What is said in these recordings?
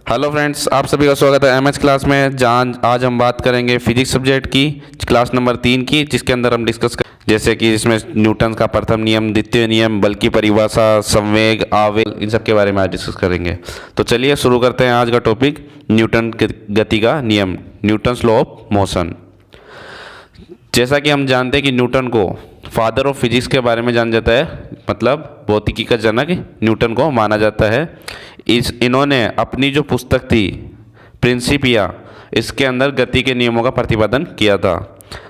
Hello friends, आप सभी का स्वागत है एमएच क्लास में। जहाँ आज हम बात करेंगे फिजिक्स सब्जेक्ट की क्लास नंबर 3 की, जिसके अंदर हम डिस्कस कर जैसे कि इसमें न्यूटन का प्रथम नियम, द्वितीय नियम, बल की परिभाषा, संवेग, आवेग, इन सब के बारे में आज डिस्कस करेंगे। तो चलिए शुरू करते हैं आज का टॉपिक, न्यूटन की गति का नियम, न्यूटन्स लॉ ऑफ मोशन। जैसा कि हम जानते हैं कि न्यूटन को फादर ऑफ फिजिक्स के बारे में जाना जाता है, मतलब भौतिकी का जनक न्यूटन को माना जाता है। इन्होंने अपनी जो पुस्तक थी प्रिंसिपिया, इसके अंदर गति के नियमों का प्रतिपादन किया था।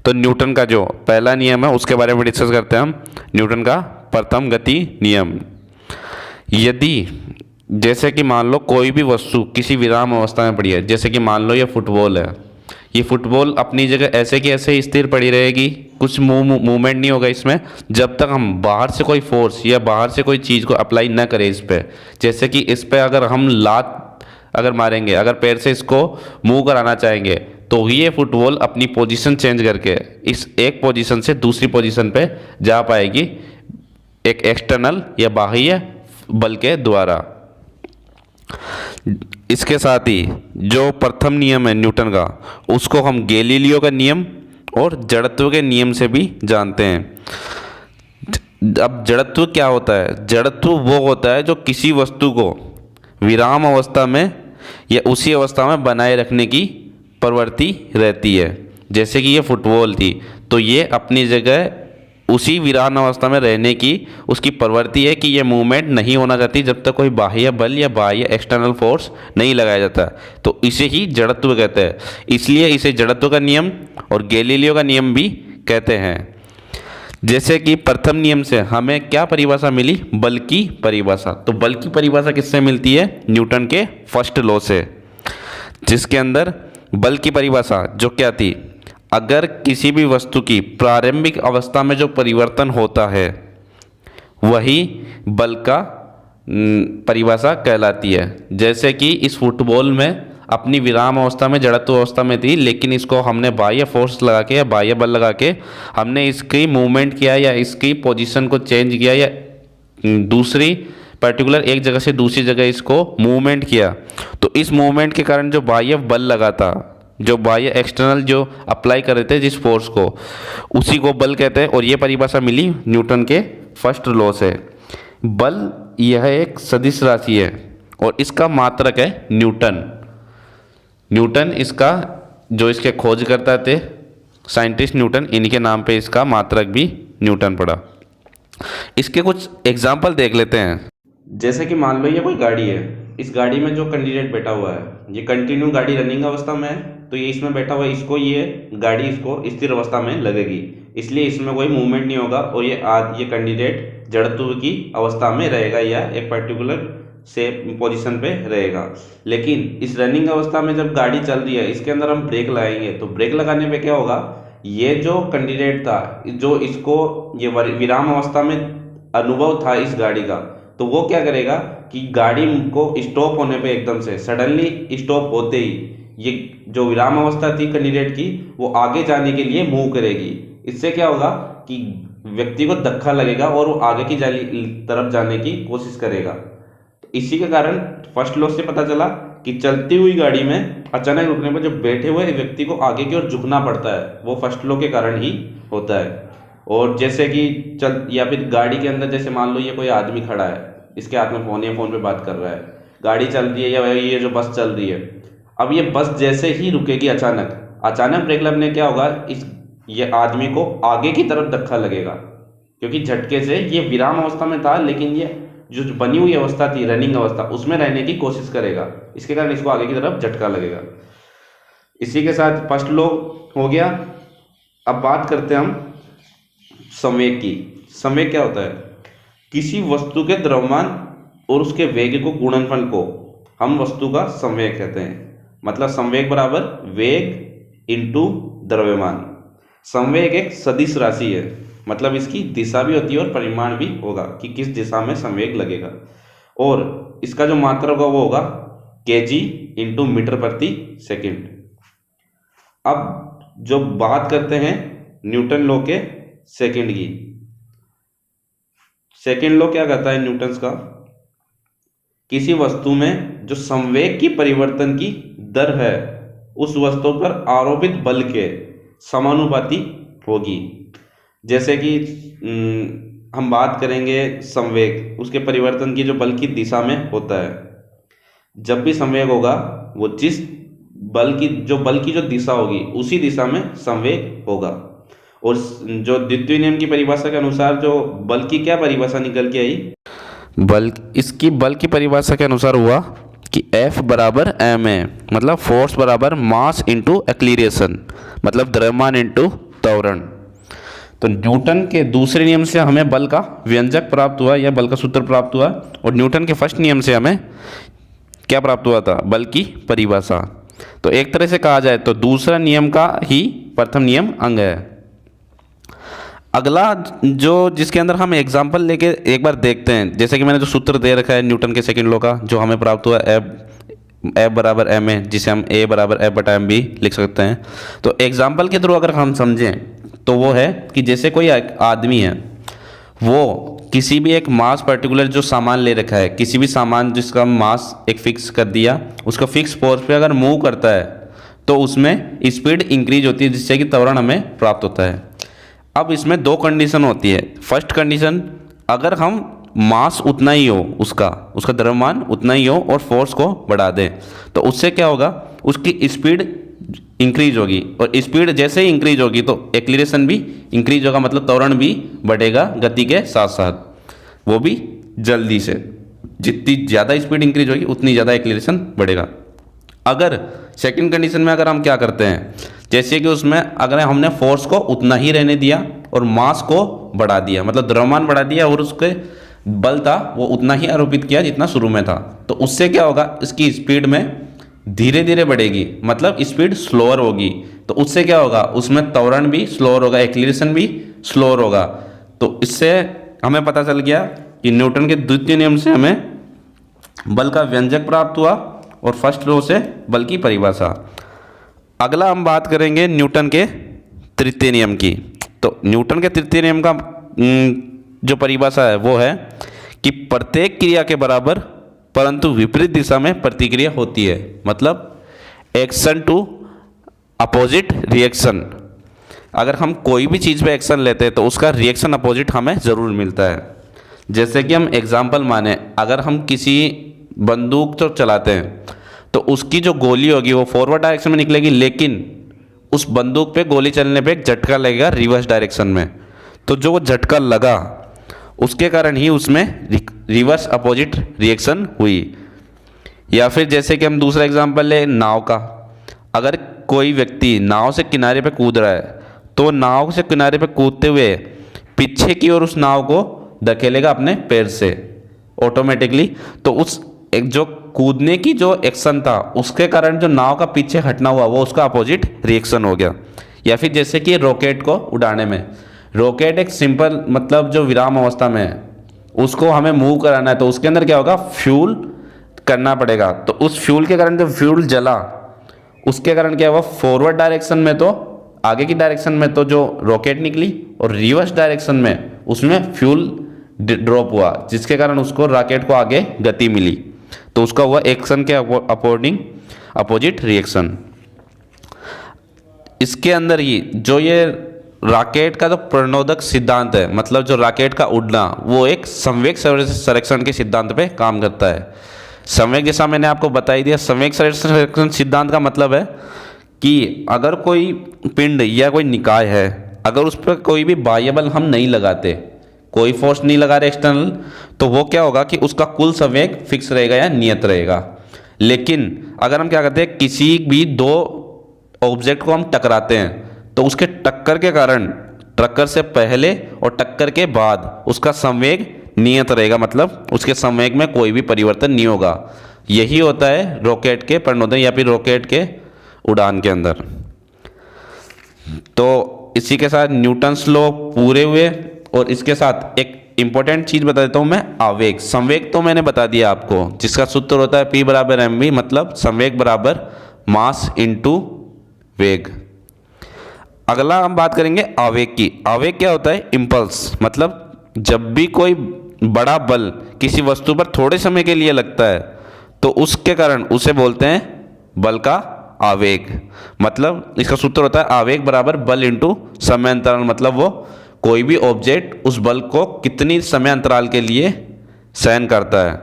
तो न्यूटन का जो पहला नियम है उसके बारे में डिस्कस करते हैं हम। न्यूटन का प्रथम गति नियम, यदि जैसे कि मान लो कोई भी वस्तु किसी विराम अवस्था में पड़ी है, जैसे कि मान लो ये फुटबॉल है, ये फुटबॉल अपनी जगह ऐसे कि ऐसे स्थिर पड़ी रहेगी, कुछ मूवमेंट नहीं होगा इसमें, जब तक हम बाहर से कोई फोर्स या बाहर से कोई चीज़ को अप्लाई न करें इस पर। जैसे कि इस पर अगर हम लात अगर मारेंगे, अगर पैर से इसको मूव कराना चाहेंगे, तो ये फुटबॉल अपनी पोजीशन चेंज करके इस एक पोजीशन से दूसरी पोजीशन पे जा पाएगी, एक एक्सटर्नल या बाह्य बल के द्वारा। इसके साथ ही जो प्रथम नियम है न्यूटन का, उसको हम गैलीलियो का नियम और जड़त्व के नियम से भी जानते हैं। अब जड़त्व क्या होता है? जड़त्व वो होता है जो किसी वस्तु को विराम अवस्था में या उसी अवस्था में बनाए रखने की प्रवृत्ति रहती है। जैसे कि ये फुटबॉल थी, तो ये अपनी जगह उसी विराम अवस्था में रहने की उसकी प्रवृत्ति है कि ये मूवमेंट नहीं होना चाहती जब तक कोई बाह्य बल या बाह्य एक्सटर्नल फोर्स नहीं लगाया जाता। तो इसे ही जड़त्व कहते हैं, इसलिए इसे जड़त्व का नियम और गैलीलियो का नियम भी कहते हैं। जैसे कि प्रथम नियम से हमें क्या परिभाषा मिली? बल की परिभाषा। तो बल की परिभाषा किससे मिलती है? न्यूटन के फर्स्ट लॉ से, जिसके अंदर बल की परिभाषा जो क्या थी, अगर किसी भी वस्तु की प्रारंभिक अवस्था में जो परिवर्तन होता है वही बल का परिभाषा कहलाती है। जैसे कि इस फुटबॉल में अपनी विराम अवस्था में जड़त्व अवस्था में थी, लेकिन इसको हमने बाह्य फोर्स लगा के या बाह्य बल लगा के हमने इसकी मूवमेंट किया या इसकी पोजीशन को चेंज किया या दूसरी पर्टिकुलर एक जगह से दूसरी जगह इसको मूवमेंट किया, तो इस मूवमेंट के कारण जो बाह्य बल लगा था, जो बाह्य एक्सटर्नल जो अप्लाई कर रहे थे जिस फोर्स को, उसी को बल कहते हैं। और ये परिभाषा मिली न्यूटन के फर्स्ट लॉ से। बल यह एक सदिश राशि है और इसका मात्रक है न्यूटन। न्यूटन इसका जो इसके खोजकर्ता थे साइंटिस्ट न्यूटन, इनके नाम पे इसका मात्रक भी न्यूटन पड़ा। इसके कुछ एग्जाम्पल देख लेते हैं। जैसे कि मान लो ये कोई गाड़ी है, इस गाड़ी में जो कैंडिडेट बैठा हुआ है, ये कंटिन्यू गाड़ी रनिंग अवस्था में है, तो ये इसमें बैठा हुआ है, इसको ये गाड़ी इसको स्थिर अवस्था में लगेगी, इसलिए इसमें कोई मूवमेंट नहीं होगा और ये कैंडिडेट जड़त्व की अवस्था में रहेगा या एक पर्टिकुलर से पोजीशन पे रहेगा। लेकिन इस रनिंग अवस्था में जब गाड़ी चल रही है, इसके अंदर हम ब्रेक लगाएंगे, तो ब्रेक लगाने पे क्या होगा, ये जो कैंडिडेट था, जो इसको ये विराम अवस्था में अनुभव था इस गाड़ी का, तो वो क्या करेगा कि गाड़ी को स्टॉप होने पे एकदम से सडनली स्टॉप होते ही ये जो विराम अवस्था थी कैंडिडेट की, वो आगे जाने के लिए मूव करेगी। इससे क्या होगा कि व्यक्ति को धक्का लगेगा और वो आगे की तरफ जाने की कोशिश करेगा। तो इसी के कारण फर्स्ट लॉ से पता चला कि चलती हुई गाड़ी में अचानक रुकने पर जो बैठे हुए व्यक्ति को आगे की ओर झुकना पड़ता है, वो फर्स्ट लॉ के कारण ही होता है। और जैसे कि या फिर गाड़ी के अंदर जैसे मान लो ये कोई आदमी खड़ा है, इसके हाथ में फोन है, फोन पे बात कर रहा है, गाड़ी चल रही है या ये जो बस चल रही है, अब ये बस जैसे ही रुकेगी अचानक ब्रेक लगने क्या होगा, ये आदमी को आगे की तरफ धक्का लगेगा, क्योंकि झटके से ये विराम अवस्था में था, लेकिन ये जो बनी हुई अवस्था थी रनिंग अवस्था, उसमें रहने की कोशिश करेगा, इसके कारण इसको आगे की तरफ झटका लगेगा। इसी के साथ फर्स्ट लॉ हो गया। अब बात करते हैं हम संवेग की। संवेग क्या होता है? किसी वस्तु के द्रव्यमान और उसके वेग को गुणनफल को हम वस्तु का संवेग कहते हैं। मतलब संवेग बराबर वेग इंटू द्रव्यमान। संवेग एक सदिश राशि है, मतलब इसकी दिशा भी होती है और परिमाण भी होगा कि किस दिशा में संवेग लगेगा, और इसका जो मात्रा होगा वो होगा केजी इंटू मीटर प्रति सेकंड। अब जो बात करते हैं न्यूटन लॉ के सेकंड की, सेकंड लॉ क्या कहता है न्यूटन्स का, किसी वस्तु में जो संवेग की परिवर्तन की दर है उस वस्तु पर आरोपित बल के समानुपाती होगी। जैसे कि हम बात करेंगे संवेग, उसके परिवर्तन की जो बल की दिशा में होता है। जब भी संवेग होगा वो जिस बल की जो दिशा होगी उसी दिशा में संवेग होगा। और जो द्वितीय नियम की परिभाषा के अनुसार जो बल की क्या परिभाषा निकल के आई, बल की परिभाषा के अनुसार हुआ कि F बराबर ma, मतलब फोर्स बराबर मास इंटू एक्सीलरेशन, मतलब द्रव्यमान इंटू त्वरण। तो न्यूटन के दूसरे नियम से हमें बल का व्यंजक प्राप्त हुआ या बल का सूत्र प्राप्त हुआ, और न्यूटन के फर्स्ट नियम से हमें क्या प्राप्त हुआ था, बल की परिभाषा। तो एक तरह से कहा जाए तो दूसरा नियम का ही प्रथम नियम अंग है। अगला जो जिसके अंदर हम एग्जाम्पल लेके एक बार देखते हैं, जैसे कि मैंने जो सूत्र दे रखा है न्यूटन के सेकंड लॉ का, जो हमें प्राप्त हुआ F बराबर एम ए, जिसे हम A बराबर F बटा एम भी लिख सकते हैं। तो एग्जाम्पल के थ्रू अगर हम समझें तो वो है कि जैसे कोई आदमी है, वो किसी भी एक मास पर्टिकुलर जो सामान ले रखा है, किसी भी सामान जिसका मास एक फिक्स कर दिया, उसको फिक्स फोर्स पे अगर मूव करता है तो उसमें स्पीड इंक्रीज होती है, जिससे कि त्वरण हमें प्राप्त होता है। अब इसमें दो कंडीशन होती है। फर्स्ट कंडीशन, अगर हम मास उतना ही हो, उसका द्रव्यमान उतना ही हो और फोर्स को बढ़ा दें, तो उससे क्या होगा, उसकी स्पीड इंक्रीज होगी, और स्पीड जैसे ही इंक्रीज होगी तो एक्सीलरेशन भी इंक्रीज होगा, मतलब त्वरण भी बढ़ेगा गति के साथ साथ, वो भी जल्दी से। जितनी ज़्यादा स्पीड इंक्रीज होगी उतनी ज़्यादा एक्सीलरेशन बढ़ेगा। अगर सेकंड कंडीशन में अगर हम क्या करते हैं, जैसे कि उसमें अगर हमने फोर्स को उतना ही रहने दिया और मास को बढ़ा दिया, मतलब द्रव्यमान बढ़ा दिया और उसके बल था वो उतना ही आरोपित किया जितना शुरू में था, तो उससे क्या होगा, इसकी स्पीड में धीरे धीरे बढ़ेगी, मतलब स्पीड स्लोअर होगी। तो उससे क्या होगा, उसमें त्वरण भी स्लोअर होगा, एक्सीलरेशन भी स्लोअर होगा। तो इससे हमें पता चल गया कि न्यूटन के द्वितीय नियम से हमें बल का व्यंजक प्राप्त हुआ और फर्स्ट लॉ से बल की परिभाषा। अगला हम बात करेंगे न्यूटन के तृतीय नियम की। तो न्यूटन के तृतीय नियम का जो परिभाषा है वो है कि प्रत्येक क्रिया के बराबर परंतु विपरीत दिशा में प्रतिक्रिया होती है, मतलब एक्शन टू अपोजिट रिएक्शन। अगर हम कोई भी चीज़ पे एक्शन लेते हैं तो उसका रिएक्शन अपोजिट हमें ज़रूर मिलता है। जैसे कि हम एग्जाम्पल माने, अगर हम किसी बंदूक तो चलाते हैं तो उसकी जो गोली होगी वो फॉरवर्ड डायरेक्शन में निकलेगी, लेकिन उस बंदूक पे गोली चलने पे एक झटका लगेगा रिवर्स डायरेक्शन में। तो जो वो झटका लगा उसके कारण ही उसमें रिवर्स अपोजिट रिएक्शन हुई। या फिर जैसे कि हम दूसरा एग्जांपल ले नाव का, अगर कोई व्यक्ति नाव से किनारे पे कूद रहा है तो नाव से किनारे पे कूदते हुए पीछे की ओर उस नाव को धकेलेगा अपने पैर से ऑटोमेटिकली। तो उस एक जो कूदने की जो एक्शन था उसके कारण जो नाव का पीछे हटना हुआ वो उसका अपोजिट रिएक्शन हो गया। या फिर जैसे कि रॉकेट को उड़ाने में, रॉकेट एक सिंपल मतलब जो विराम अवस्था में है उसको हमें मूव कराना है, तो उसके अंदर क्या होगा, फ्यूल करना पड़ेगा। तो उस फ्यूल के कारण जो फ्यूल जला उसके कारण क्या हुआ, फॉरवर्ड डायरेक्शन में तो आगे की डायरेक्शन में तो जो रॉकेट निकली और रिवर्स डायरेक्शन में उसमें फ्यूल ड्रॉप हुआ, जिसके कारण उसको रॉकेट को आगे गति मिली। तो उसका हुआ एक्शन के अकॉर्डिंग अपोजिट रिएक्शन। इसके अंदर ही जो ये रॉकेट का जो प्रणोदक सिद्धांत है, मतलब जो रॉकेट का उड़ना, वो एक संवेग संरक्षण के सिद्धांत पे काम करता है। संवेग जैसा मैंने आपको बता ही दिया, संवेग संरक्षण सिद्धांत का मतलब है कि अगर कोई पिंड या कोई निकाय है, अगर उस पर कोई भी बाह्य बल हम नहीं लगाते, कोई फोर्स नहीं लगा रहे एक्सटर्नल, तो वो क्या होगा कि उसका कुल संवेग फिक्स रहेगा या नियत रहेगा। लेकिन अगर हम क्या करते हैं, किसी भी दो ऑब्जेक्ट को हम टकराते हैं तो उसके टक्कर के कारण, टक्कर से पहले और टक्कर के बाद उसका संवेग नियत रहेगा, मतलब उसके संवेग में कोई भी परिवर्तन नहीं होगा। यही होता है रॉकेट के प्रणोदन या फिर रॉकेट के उड़ान के अंदर। तो इसी के साथ न्यूटन्स लॉ पूरे हुए, और इसके साथ एक इंपॉर्टेंट चीज़ बता देता हूँ मैं, आवेग। संवेग तो मैंने बता दिया आपको, जिसका सूत्र होता है P बराबर mv, मतलब संवेग बराबर मास इंटू वेग। अगला हम बात करेंगे आवेग की। आवेग क्या होता है, इम्पल्स, मतलब जब भी कोई बड़ा बल किसी वस्तु पर थोड़े समय के लिए लगता है तो उसके कारण उसे बोलते हैं बल का आवेग। मतलब इसका सूत्र होता है आवेग बराबर बल इंटू समय अंतराल। मतलब वो कोई भी ऑब्जेक्ट उस बल को कितनी समय अंतराल के लिए सहन करता है।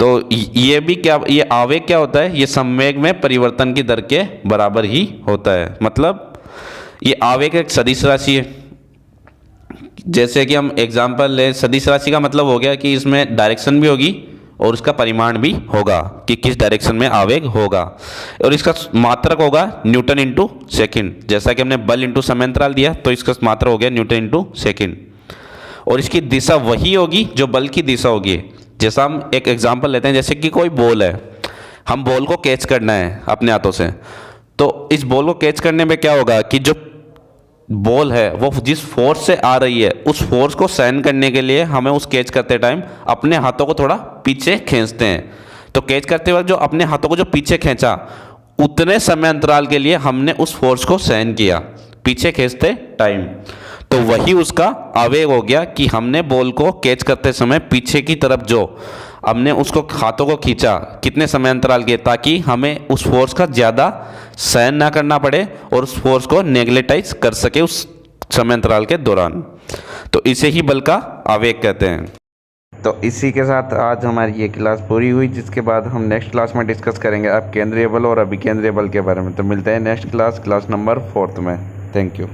तो ये भी क्या, ये आवेग क्या होता है, ये संवेग में परिवर्तन की दर के बराबर ही होता है। मतलब ये आवेग एक सदिश राशि है। जैसे कि हम एग्जांपल ले, सदिश राशि का मतलब हो गया कि इसमें डायरेक्शन भी होगी और उसका परिमाण भी होगा कि किस डायरेक्शन में आवेग होगा, और इसका मात्रक होगा न्यूटन इंटू सेकेंड। जैसा कि हमने बल इंटू समय अंतराल दिया तो इसका मात्रक हो गया न्यूटन इंटू सेकेंड, और इसकी दिशा वही होगी जो बल की दिशा होगी। जैसा हम एक एग्जांपल लेते हैं, जैसे कि कोई बॉल है, हम बॉल को कैच करना है अपने हाथों से, तो इस बॉल को कैच करने में क्या होगा कि जो बॉल है वो जिस फोर्स से आ रही है उस फोर्स को सहन करने के लिए हमें उस कैच करते टाइम अपने हाथों को थोड़ा पीछे खींचते हैं। तो कैच करते वक्त जो अपने हाथों को जो पीछे खींचा, उतने समय अंतराल के लिए हमने उस फोर्स को सहन किया पीछे खींचते टाइम। तो वही उसका आवेग हो गया कि हमने बॉल को कैच करते समय पीछे की तरफ जो हमने उसको हाथों को खींचा कितने समय अंतराल के, ताकि हमें उस फोर्स का ज़्यादा सहन ना करना पड़े और उस फोर्स को नेगलेटाइज कर सके उस समय अंतराल के दौरान। तो इसे ही बल का आवेग कहते हैं। तो इसी के साथ आज हमारी ये क्लास पूरी हुई, जिसके बाद हम नेक्स्ट क्लास में डिस्कस करेंगे अब केंद्रीय बल और अभिकेंद्रीय बल के बारे में। तो मिलते हैं नेक्स्ट क्लास नंबर 4 में। Thank you.